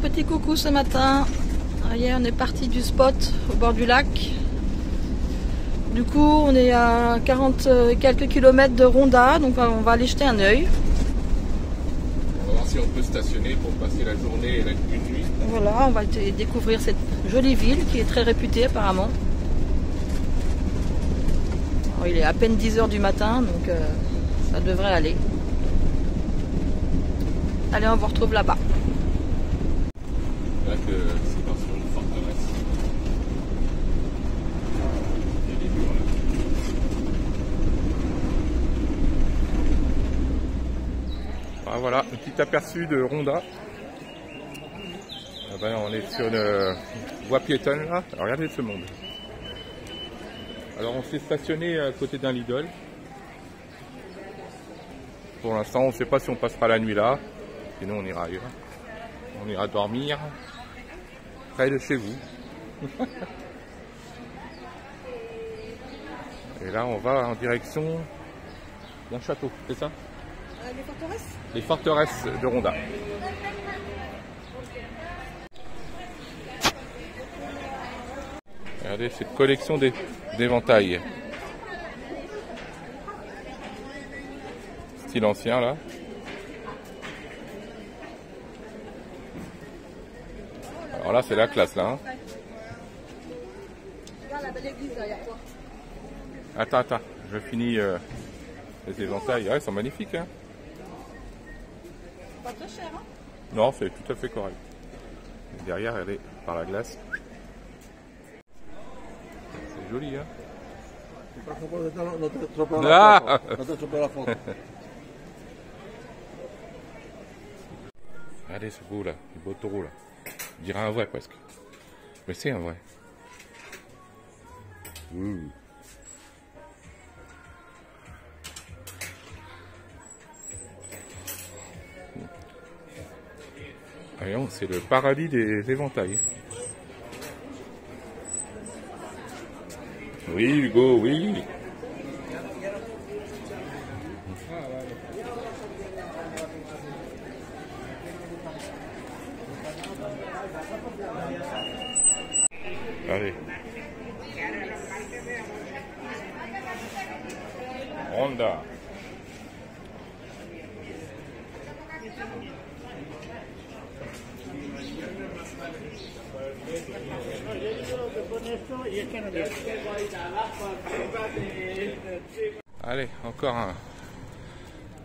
petit coucou ce matin. Hier on est parti du spot au bord du lac. Du coup on est à 40 quelques kilomètres de Ronda, donc on va aller jeter un œil. On va voir si on peut stationner pour passer la journée et la nuit. Voilà, on va découvrir cette jolie ville qui est très réputée apparemment. Alors, il est à peine 10 h du matin, donc ça devrait aller. Allez, on vous retrouve là-bas. Là que c'est dans une forteresse. Il y a des murs là. Ah, voilà, un petit aperçu de Ronda. Ah ben, on est sur une voie piétonne là. Alors, regardez ce monde. Alors on s'est stationné à côté d'un Lidl. Pour l'instant, on ne sait pas si on passera la nuit là. Sinon, on ira ailleurs. On ira dormir près de chez vous. Et là, on va en direction d'un château, c'est ça? Les forteresses? Les forteresses de Ronda. Regardez cette collection d'éventails. Style ancien là. Alors là c'est la classe là. Hein. Regarde la belle église derrière toi. Attends, je finis les éventails. Ouais, ils sont magnifiques. Hein. Pas très cher, hein? Non, c'est tout à fait correct. Et derrière, elle est par la glace. C'est joli, hein? Ah. Regardez ce beau là, le beau taureau là. Je dirais un vrai presque. Mais c'est un vrai. Voyons, c'est le paradis des éventails. Oui, Hugo, oui. Allez. Ronda. Allez, encore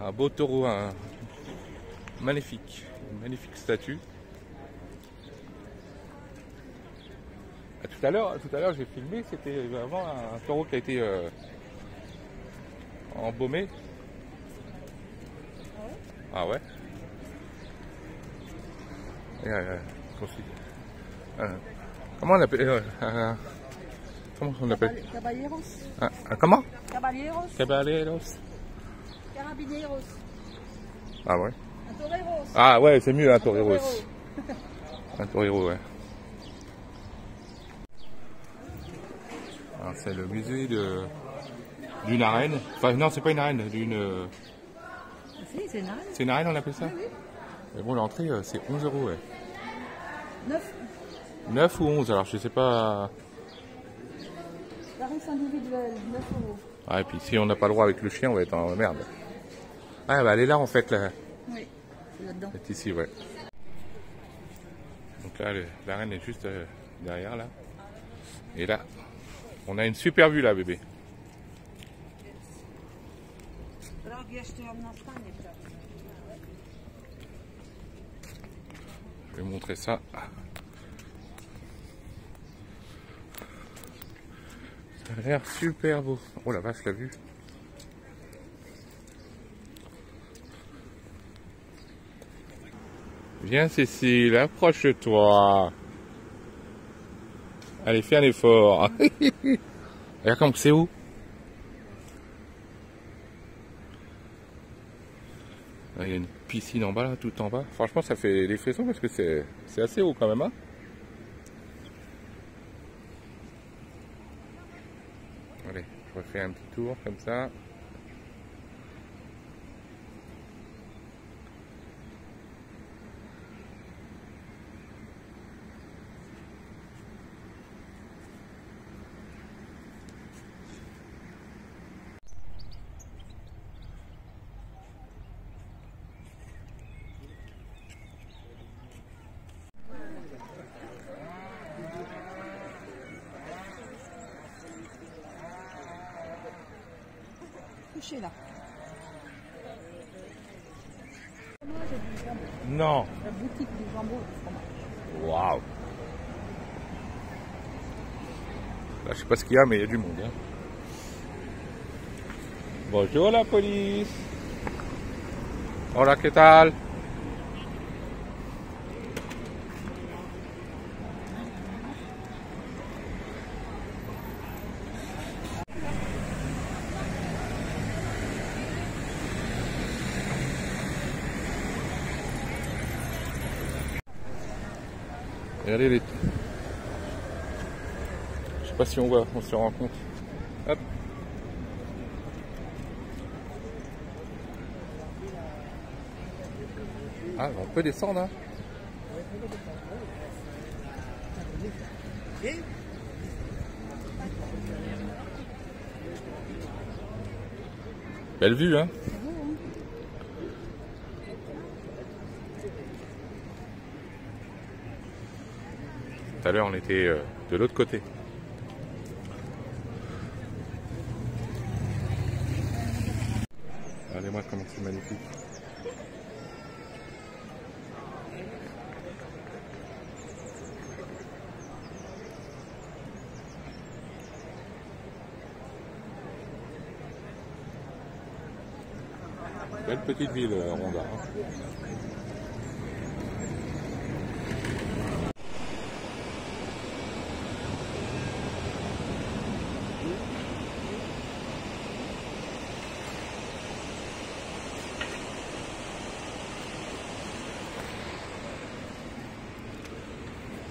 un beau taureau, magnifique, une magnifique statue. Tout à l'heure, j'ai filmé, c'était vraiment un taureau qui a été embaumé. Ah ouais. Comment on appelle comment on appelle? Caballeros. Comment? Caballeros. Caballeros. Carabineros. Ah ouais. Un toreros. Ah ouais, c'est mieux un toreros. Un torero, ouais. Alors c'est le musée d'une arène. Enfin non, c'est pas une arène, d'une. Si, c'est une arène. C'est une arène, on appelle ça? Oui. Mais bon, l'entrée c'est 11 €, ouais. 9. 9 ou 11, alors je sais pas. Tarif individuel, 9 €. Ah, et puis si on n'a pas le droit avec le chien, on va être en merde. Ah, bah elle est là en fait, là. Oui, c'est là-dedans. Elle est ici, ouais. Donc là, l'arène est juste derrière, là. Et là, on a une super vue, là, bébé. Je vais montrer ça. Ça a l'air super beau. Oh la vache, la vue. Viens Cécile, approche-toi. Allez, fais un effort. Regarde comme c'est où? Il y a une piscine en bas, là, tout en bas. Franchement, ça fait des frissons parce que c'est assez haut quand même. Hein. Allez, je refais un petit tour comme ça. touché là. Non. La boutique du jambon et du fromage. Waouh. Là, je sais pas ce qu'il y a, mais il y a du monde. Hein. Bonjour la police. Hola, ¿qué tal? Regardez les... Je sais pas si on voit, on se rend compte. Hop. Ah, on peut descendre, hein. Belle vue, hein. Tout à l'heure, on était de l'autre côté. Regardez-moi comment c'est magnifique. Belle petite ville, Ronda. Hein.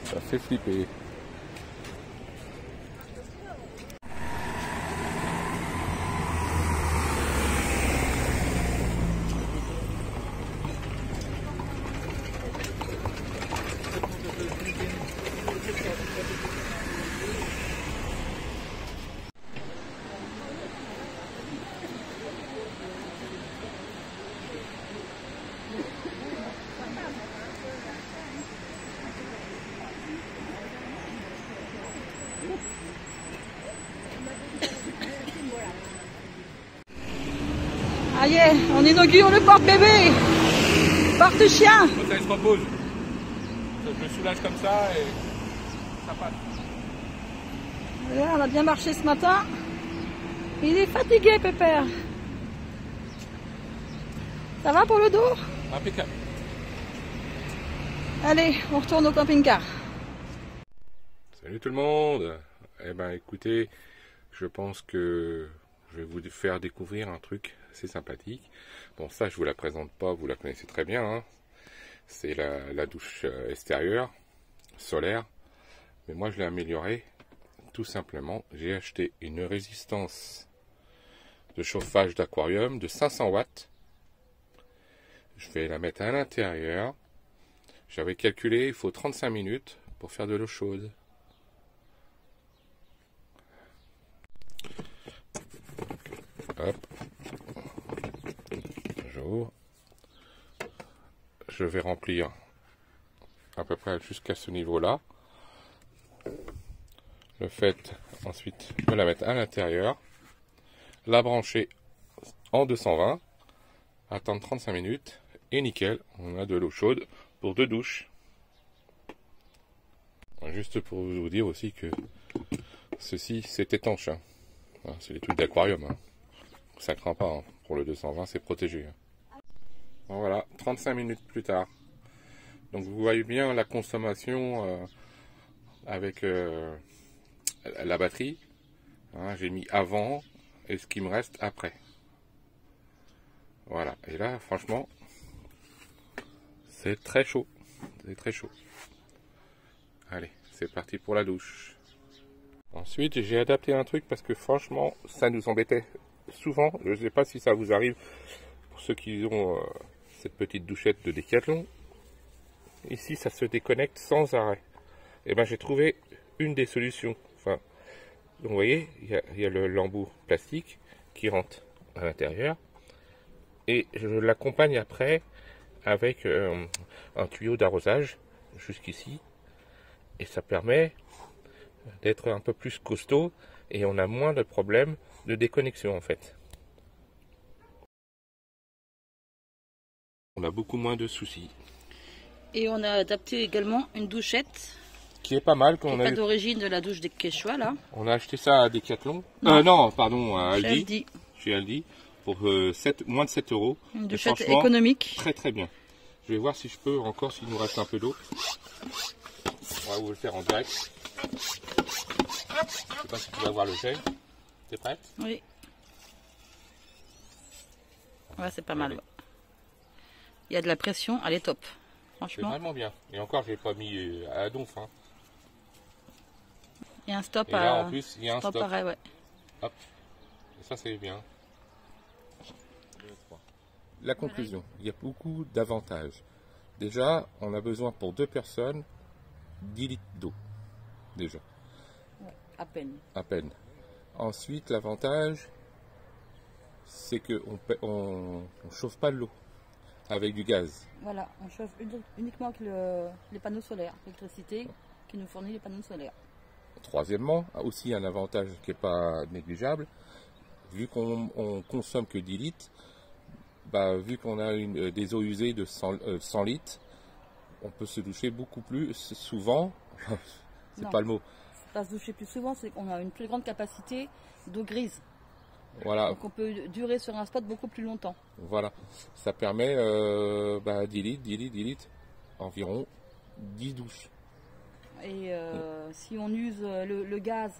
Ça fait flipper. Allez, on inaugure le porte-bébé. Porte-chien. Ça, il se repose. Je le soulage comme ça et ça passe. Voilà, on a bien marché ce matin. Il est fatigué, Pépère. Ça va pour le dos? Impeccable. Allez, on retourne au camping-car. Salut tout le monde. Eh ben écoutez, je pense que je vais vous faire découvrir un truc assez sympathique. Bon, ça je vous la présente pas, vous la connaissez très bien. Hein. C'est la douche extérieure, solaire. Mais moi je l'ai améliorée. Tout simplement, j'ai acheté une résistance de chauffage d'aquarium de 500 watts. Je vais la mettre à l'intérieur. J'avais calculé, il faut 35 minutes pour faire de l'eau chaude. Hop. J'ouvre. Je vais remplir à peu près jusqu'à ce niveau-là. Le fait ensuite de la mettre à l'intérieur, la brancher en 220, attendre 35 minutes et nickel, on a de l'eau chaude pour 2 douches. Juste pour vous dire aussi que ceci c'est étanche, hein. C'est des trucs d'aquarium, hein. Ça craint pas, hein. Pour le 220 c'est protégé. Bon, voilà, 35 minutes plus tard. Donc vous voyez bien la consommation avec la batterie, hein, j'ai mis avant et ce qui me reste après. Voilà, et là franchement c'est très chaud, c'est très chaud. Allez, c'est parti pour la douche. Ensuite j'ai adapté un truc parce que franchement ça nous embêtait souvent. Je ne sais pas si ça vous arrive pour ceux qui ont cette petite douchette de Décathlon. Ici ça se déconnecte sans arrêt. Et ben j'ai trouvé une des solutions. Enfin, donc vous voyez, il y a le lembout plastique qui rentre à l'intérieur. Et je l'accompagne après avec un tuyau d'arrosage jusqu'ici. Et ça permet d'être un peu plus costaud et on a moins de problèmes de déconnexion en fait. on a beaucoup moins de soucis. Et on a adapté également une douchette. Qui est pas mal. Qui n'est pas d'origine de la douche des Quechua là. On a acheté ça à Decathlon. Non, pardon, à Aldi. Chez Aldi. Pour moins de 7 €. Une douchette économique. Très très bien. Je vais voir si je peux encore, s'il nous reste un peu d'eau. On va vous le faire en direct. Je sais pas si tu vas voir le gel. T'es prête? Oui. Ouais, c'est pas mal. Ouais. Il y a de la pression, elle est top. C'est Franchement. vraiment bien. Et encore, j'ai pas mis à la donf. Hein. Il y a un stop et là, en plus, il y a un stop. Pareil, ouais. Hop. Et ça, c'est bien. La conclusion, il y a beaucoup d'avantages. Déjà, on a besoin pour 2 personnes 10 litres d'eau. Déjà. Ouais, à peine. À peine. Ensuite, l'avantage, c'est qu'on ne chauffe pas l'eau avec du gaz. Voilà, on chauffe uniquement avec les panneaux solaires, l'électricité qui nous fournit les panneaux solaires. Troisièmement, aussi un avantage qui n'est pas négligeable, vu qu'on consomme que 10 litres, vu qu'on a des eaux usées de 100 litres, on peut se doucher beaucoup plus souvent. C'est pas le mot. Pas se doucher plus souvent, c'est qu'on a une plus grande capacité d'eau grise. Voilà. Donc on peut durer sur un spot beaucoup plus longtemps. Voilà. Ça permet 10 litres, environ 10 douches. Et si on use le gaz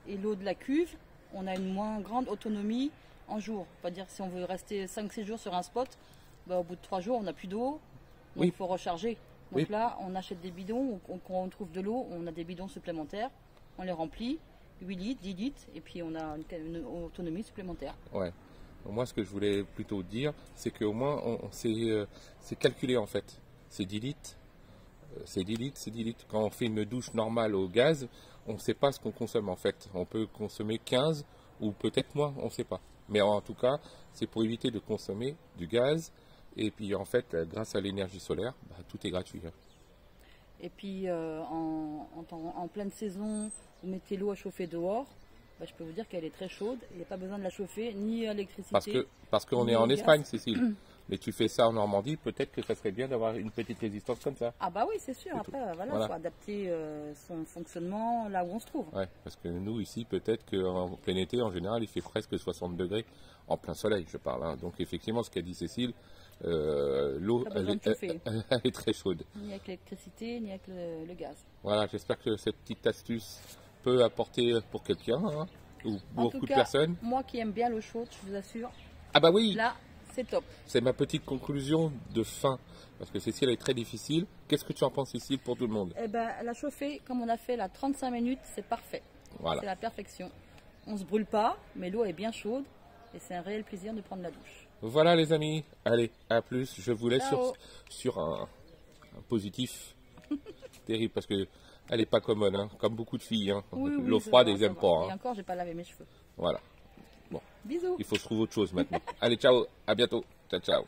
et l'eau de la cuve, on a une moins grande autonomie en jour. C'est-à-dire si on veut rester 5-6 jours sur un spot, au bout de 3 jours on n'a plus d'eau, donc il faut recharger. Donc là on achète des bidons, quand on trouve de l'eau, on a des bidons supplémentaires, on les remplit, 8 litres, 10 litres, et puis on a une autonomie supplémentaire. Ouais. Moi ce que je voulais plutôt dire, c'est qu'au moins c'est calculé en fait. C'est 10 litres. C'est 10 litres, c'est 10 litres. Quand on fait une douche normale au gaz, on ne sait pas ce qu'on consomme en fait. On peut consommer 15 ou peut-être moins, on ne sait pas. Mais en tout cas, c'est pour éviter de consommer du gaz. Et puis en fait, grâce à l'énergie solaire, tout est gratuit. Hein. Et puis en pleine saison, vous mettez l'eau à chauffer dehors. Je peux vous dire qu'elle est très chaude. Il n'y a pas besoin de la chauffer, ni à l'électricité. Parce qu'on est en Espagne, Cécile. Mais tu fais ça en Normandie, peut-être que ça serait bien d'avoir une petite résistance comme ça. Ah oui, c'est sûr. Après, faut adapter son fonctionnement là où on se trouve. Ouais, parce que nous, ici, peut-être qu'en plein été, en général, il fait presque 60 degrés en plein soleil, je parle. Hein. Donc effectivement, ce qu'a dit Cécile, l'eau, elle est très chaude. Ni avec l'électricité, ni avec le gaz. Voilà, j'espère que cette petite astuce peut apporter pour quelqu'un, hein, ou beaucoup de personnes. Moi qui aime bien l'eau chaude, je vous assure. Ah bah oui. Là, c'est top. C'est ma petite conclusion de fin, parce que Cécile est très difficile. Qu'est-ce que tu en penses, Cécile, pour tout le monde? La chauffer, comme on a fait là, 35 minutes, c'est parfait. Voilà. C'est la perfection. On ne se brûle pas, mais l'eau est bien chaude, et c'est un réel plaisir de prendre la douche. Voilà les amis, allez, à plus. Je vous laisse sur un positif terrible, parce que elle n'est pas commode, hein, comme beaucoup de filles. Hein. L'eau froide, ils n'aiment pas. Hein. Et encore, j'ai pas lavé mes cheveux. Voilà. Bon. Bisous. Il faut se trouver autre chose maintenant. Allez, ciao, à bientôt. Ciao, ciao.